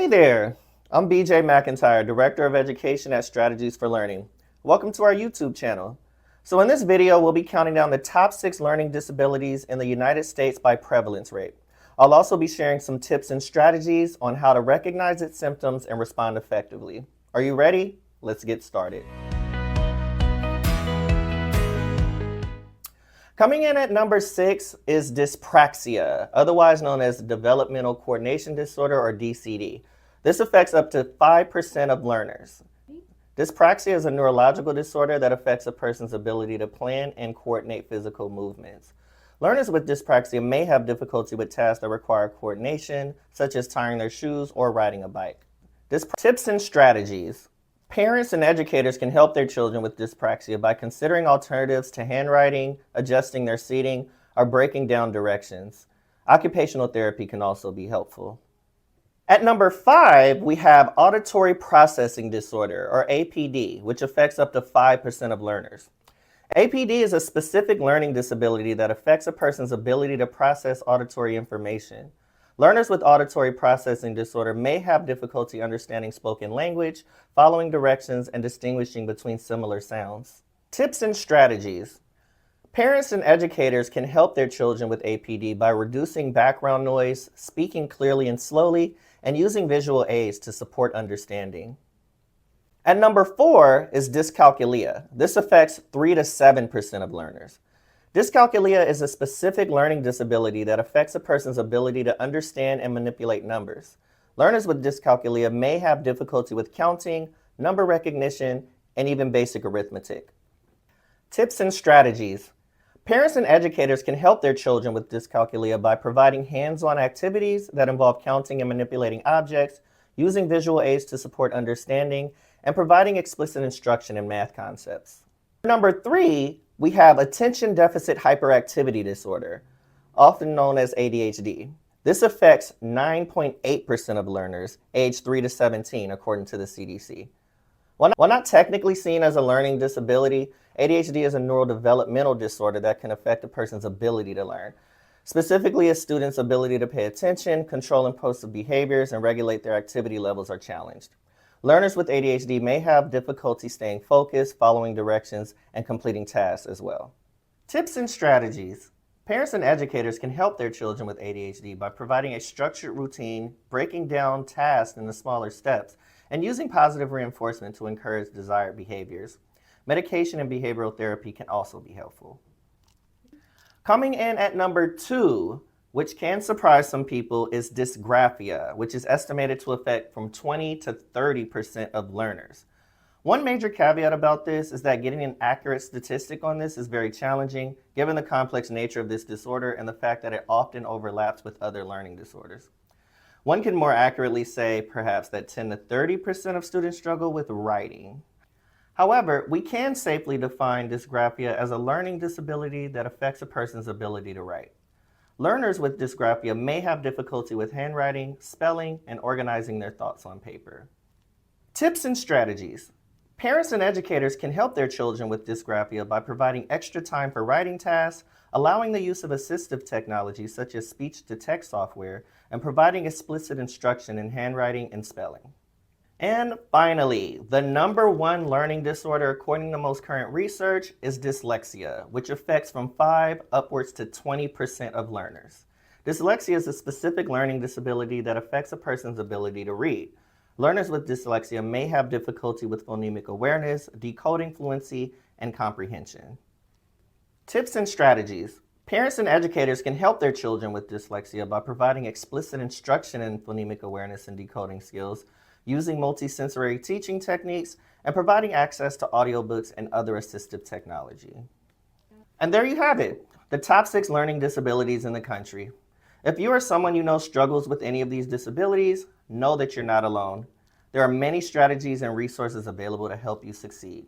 Hey there, I'm BJ McIntyre, Director of Education at Strategies for Learning. Welcome to our YouTube channel. So in this video, we'll be counting down the top 6 learning disabilities in the United States by prevalence rate. I'll also be sharing some tips and strategies on how to recognize its symptoms and respond effectively. Are you ready? Let's get started. Coming in at number 6 is dyspraxia, otherwise known as developmental coordination disorder or DCD. This affects up to 5% of learners. Dyspraxia is a neurological disorder that affects a person's ability to plan and coordinate physical movements. Learners with dyspraxia may have difficulty with tasks that require coordination, such as tying their shoes or riding a bike. Tips and strategies. Parents and educators can help their children with dyspraxia by considering alternatives to handwriting, adjusting their seating, or breaking down directions. Occupational therapy can also be helpful. At number 5, we have auditory processing disorder, or APD, which affects up to 5% of learners. APD is a specific learning disability that affects a person's ability to process auditory information. Learners with auditory processing disorder may have difficulty understanding spoken language, following directions, and distinguishing between similar sounds. Tips and strategies. Parents and educators can help their children with APD by reducing background noise, speaking clearly and slowly, and using visual aids to support understanding. At number 4 is dyscalculia. This affects 3 to 7% of learners. Dyscalculia is a specific learning disability that affects a person's ability to understand and manipulate numbers. Learners with dyscalculia may have difficulty with counting, number recognition, and even basic arithmetic. Tips and strategies. Parents and educators can help their children with dyscalculia by providing hands-on activities that involve counting and manipulating objects, using visual aids to support understanding, and providing explicit instruction in math concepts. Number 3, we have attention deficit hyperactivity disorder, often known as ADHD. This affects 9.8% of learners aged 3 to 17, according to the CDC. While not technically seen as a learning disability, ADHD is a neurodevelopmental disorder that can affect a person's ability to learn. Specifically, a student's ability to pay attention, control impulsive behaviors, and regulate their activity levels are challenged. Learners with ADHD may have difficulty staying focused, following directions, and completing tasks as well. Tips and strategies. Parents and educators can help their children with ADHD by providing a structured routine, breaking down tasks into smaller steps, and using positive reinforcement to encourage desired behaviors. Medication and behavioral therapy can also be helpful. Coming in at number 2, which can surprise some people, is Dysgraphia, which is estimated to affect from 20 to 30% of learners. One major caveat about this is that getting an accurate statistic on this is very challenging, given the complex nature of this disorder and the fact that it often overlaps with other learning disorders. One can more accurately say, perhaps, that 10 to 30% of students struggle with writing. However, we can safely define dysgraphia as a learning disability that affects a person's ability to write. Learners with dysgraphia may have difficulty with handwriting, spelling, and organizing their thoughts on paper. Tips and strategies. Parents and educators can help their children with dysgraphia by providing extra time for writing tasks, allowing the use of assistive technology such as speech-to-text software, and providing explicit instruction in handwriting and spelling. And finally, the number 1 learning disorder according to most current research is dyslexia, which affects from 5 upwards to 20% of learners. Dyslexia is a specific learning disability that affects a person's ability to read. Learners with dyslexia may have difficulty with phonemic awareness, decoding fluency, and comprehension. Tips and strategies. Parents and educators can help their children with dyslexia by providing explicit instruction in phonemic awareness and decoding skills, using multisensory teaching techniques, and providing access to audiobooks and other assistive technology. And there you have it, the top 6 learning disabilities in the country. If you or someone you know struggles with any of these disabilities, know that you're not alone. There are many strategies and resources available to help you succeed.